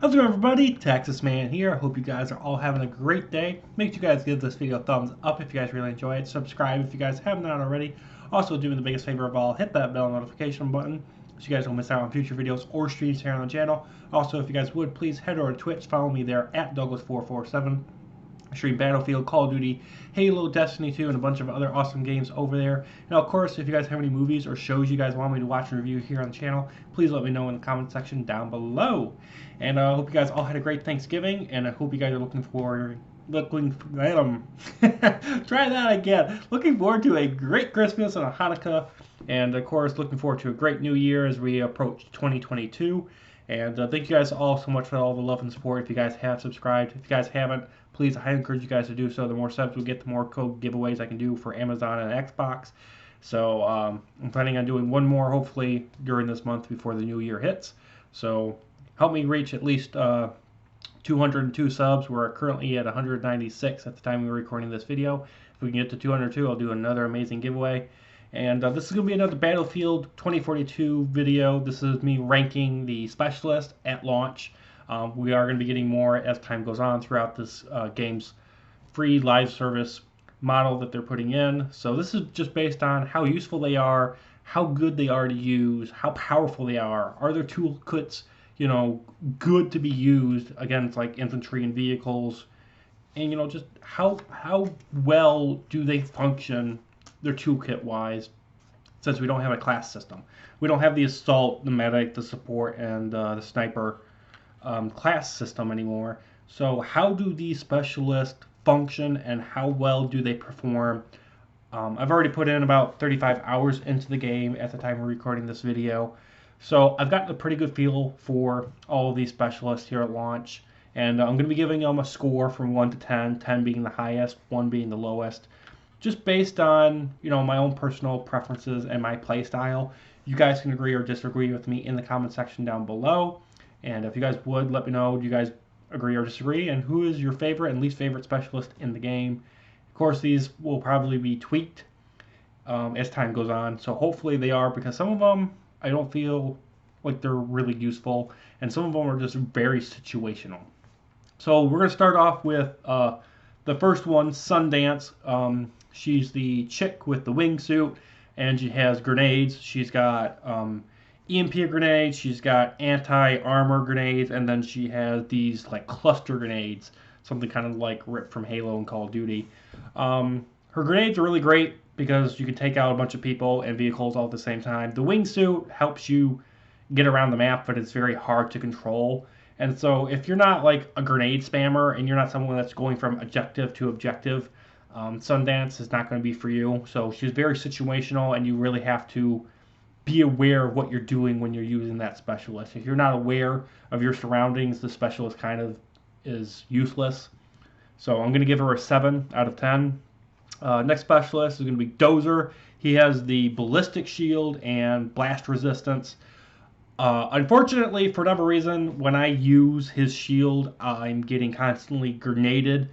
How's it going, everybody? Texas Man here. I hope you guys are all having a great day. Make sure you guys give this video a thumbs up if you guys really enjoy it. Subscribe if you guys haven't done already. Also, do me the biggest favor of all, hit that bell notification button so you guys don't miss out on future videos or streams here on the channel. Also, if you guys would, please head over to Twitch. Follow me there at Douglas447. I stream Battlefield, Call of Duty, Halo, Destiny 2, and a bunch of other awesome games over there. And of course, if you guys have any movies or shows you guys want me to watch and review here on the channel, please let me know in the comment section down below. And I hope you guys all had a great Thanksgiving, and I hope you guys are looking forward try that again. Looking forward to a great Christmas and a Hanukkah, and of course, looking forward to a great New Year as we approach 2022. And thank you guys all so much for all the love and support. If you guys have subscribed, if you guys haven't, please, I encourage you guys to do so. The more subs we get, the more code giveaways I can do for Amazon and Xbox. So I'm planning on doing one more, hopefully, during this month before the new year hits. So help me reach at least 202 subs. We're currently at 196 at the time we were recording this video. If we can get to 202, I'll do another amazing giveaway. And this is going to be another Battlefield 2042 video. This is me ranking the specialist at launch. We are going to be getting more as time goes on throughout this game's free live service model that they're putting in. So this is just based on how useful they are, how good they are to use, how powerful they are. Are their toolkits, you know, good to be used against like infantry and vehicles? And, you know, just how well do they function their toolkit wise, since we don't have a class system. We don't have the assault, the medic, the support, and the sniper class system anymore. So how do these specialists function, and how well do they perform? I've already put in about 35 hours into the game at the time of recording this video, so I've gotten a pretty good feel for all of these specialists here at launch, and I'm going to be giving them a score from 1 to 10, 10 being the highest, 1 being the lowest, just based on, you know, my own personal preferences and my play style. You guys can agree or disagree with me in the comment section down below. And if you guys would, let me know, do you guys agree or disagree? And who is your favorite and least favorite specialist in the game? Of course, these will probably be tweaked as time goes on. So hopefully they are, because some of them I don't feel like they're really useful. And some of them are just very situational. So we're going to start off with the first one, Sundance. She's the chick with the wingsuit, and she has grenades. She's got EMP grenades, she's got anti-armor grenades, and then she has these like cluster grenades, something kind of like ripped from Halo and Call of Duty. Her grenades are really great because you can take out a bunch of people and vehicles all at the same time. The wingsuit helps you get around the map, but it's very hard to control. And so if you're not like a grenade spammer and you're not someone that's going from objective to objective, Sundance is not going to be for you. So she's very situational, and you really have to be aware of what you're doing when you're using that specialist. If you're not aware of your surroundings, the specialist kind of is useless. So I'm going to give her a 7 out of 10. Next specialist is going to be Dozer. He has the ballistic shield and blast resistance. Unfortunately, for whatever reason, when I use his shield, I'm getting constantly grenaded.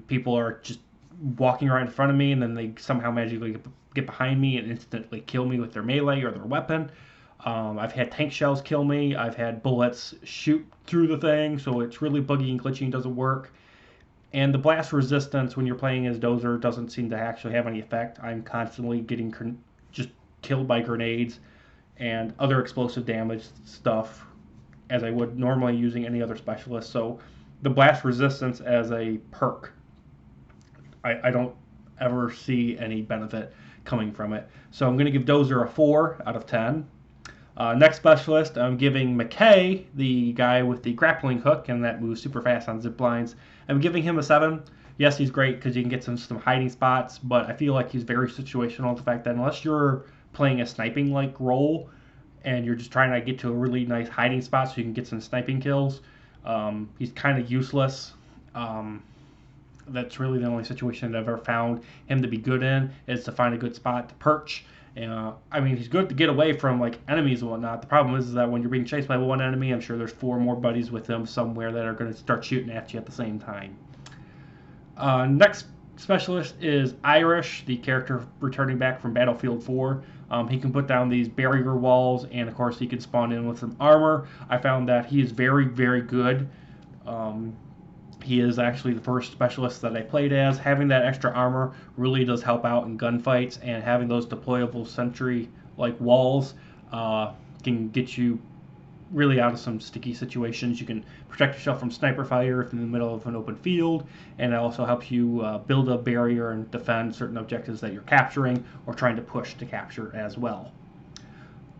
People are just walking right in front of me, and then they somehow magically get behind me and instantly kill me with their melee or their weapon. I've had tank shells kill me. I've had bullets shoot through the thing, so it's really buggy and glitchy and doesn't work. And the blast resistance when you're playing as Dozer doesn't seem to actually have any effect. I'm constantly getting just killed by grenades and other explosive damage stuff as I would normally using any other specialist. So the blast resistance as a perk, I don't ever see any benefit coming from it. So I'm going to give Dozer a 4 out of 10. Next specialist, I'm giving McKay, the guy with the grappling hook and that moves super fast on zip lines. I'm giving him a 7. Yes, he's great because you can get some hiding spots, but I feel like he's very situational. The fact that unless you're playing a sniping like role and you're just trying to get to a really nice hiding spot so you can get some sniping kills, he's kind of useless. That's really the only situation I've ever found him to be good in, is to find a good spot to perch. I mean, he's good to get away from like enemies and whatnot. The problem is that when you're being chased by one enemy, I'm sure there's 4 more buddies with him somewhere that are going to start shooting at you at the same time. Next specialist is Irish, the character returning back from Battlefield 4. He can put down these barrier walls, and of course he can spawn in with some armor. I found that he is very, very good. He is actually the first specialist that I played as. Having that extra armor really does help out in gunfights, and having those deployable sentry-like walls can get you really out of some sticky situations. You can protect yourself from sniper fire if in the middle of an open field, and it also helps you build a barrier and defend certain objectives that you're capturing or trying to push to capture as well.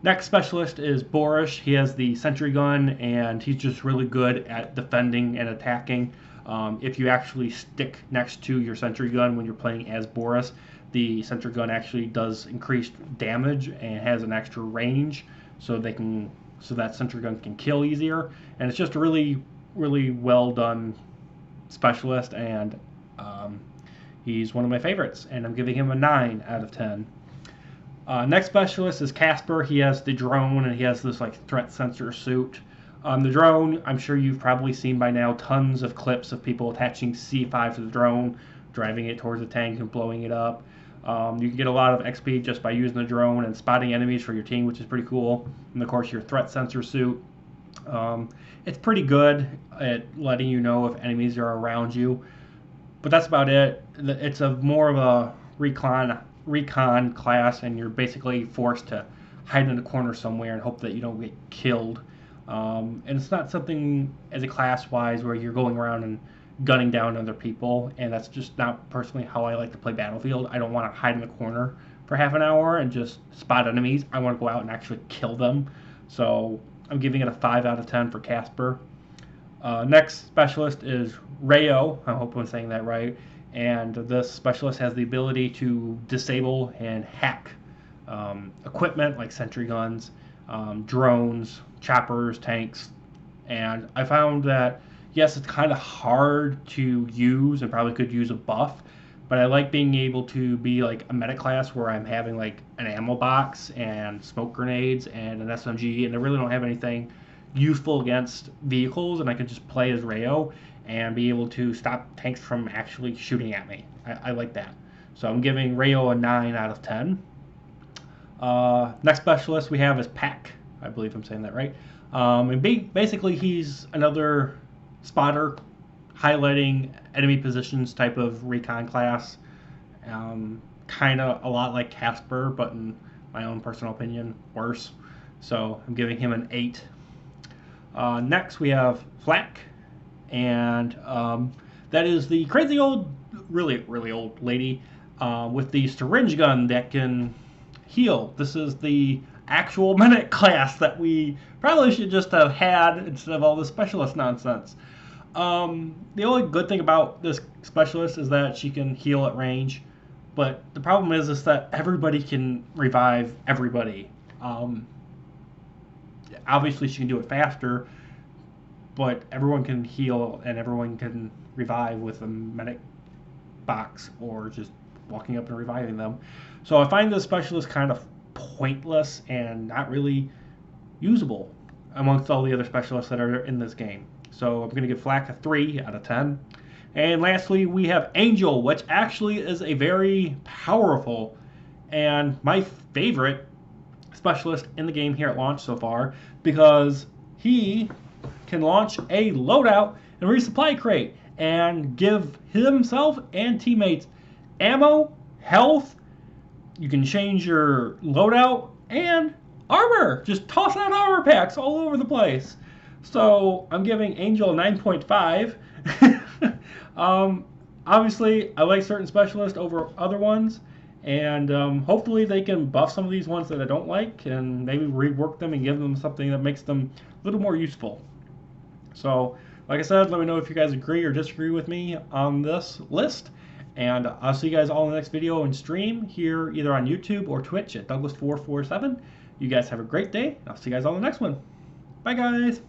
Next specialist is Boris. He has the sentry gun, and he's just really good at defending and attacking. If you actually stick next to your sentry gun when you're playing as Boris, the sentry gun actually does increased damage and has an extra range, so that sentry gun can kill easier. And it's just a really, really well done specialist, and he's one of my favorites, and I'm giving him a 9 out of 10. Next specialist is Casper. He has the drone, and he has this like threat sensor suit. The drone, I'm sure you've probably seen by now tons of clips of people attaching C5 to the drone, driving it towards the tank and blowing it up. You can get a lot of XP just by using the drone and spotting enemies for your team, which is pretty cool. And of course your threat sensor suit. It's pretty good at letting you know if enemies are around you. But that's about it. It's more of a recon class, and you're basically forced to hide in a corner somewhere and hope that you don't get killed. And it's not something as a class-wise where you're going around and gunning down other people, and that's just not personally how I like to play Battlefield. I don't want to hide in a corner for half an hour and just spot enemies. I want to go out and actually kill them. So I'm giving it a 5 out of 10 for Casper. Next specialist is Rayo. I hope I'm saying that right. And this specialist has the ability to disable and hack equipment like sentry guns, drones, choppers, tanks. And I found that, yes, it's kind of hard to use and probably could use a buff, but I like being able to be like a meta class where I'm having like an ammo box and smoke grenades and an SMG, and I really don't have anything useful against vehicles, and I can just play as Rayo and be able to stop tanks from actually shooting at me. I like that. So I'm giving Rayo a 9 out of 10. Next specialist we have is Pack. I believe I'm saying that right. And basically he's another spotter, highlighting enemy positions type of recon class. Kind of a lot like Casper, but in my own personal opinion, worse. So I'm giving him an 8. Next we have Flack, and that is the crazy old, really, really old lady with the syringe gun that can heal. This is the actual medic class that we probably should just have had instead of all this specialist nonsense. The only good thing about this specialist is that she can heal at range, but the problem is that everybody can revive everybody. Obviously she can do it faster, but everyone can heal and everyone can revive with a medic box or just walking up and reviving them. So I find this specialist kind of pointless and not really usable amongst all the other specialists that are in this game. So I'm going to give Flack a 3 out of 10. And lastly, we have Angel, which actually is a very powerful and my favorite specialist in the game here at launch so far, because he can launch a loadout and resupply crate and give himself and teammates ammo, health. You can change your loadout and armor. Just toss out armor packs all over the place. So I'm giving Angel a 9.5. Obviously, I like certain specialists over other ones, and hopefully they can buff some of these ones that I don't like and maybe rework them and give them something that makes them a little more useful. So, like I said, let me know if you guys agree or disagree with me on this list. And I'll see you guys all in the next video and stream here either on YouTube or Twitch at Douglas447. You guys have a great day. I'll see you guys all in the next one. Bye, guys.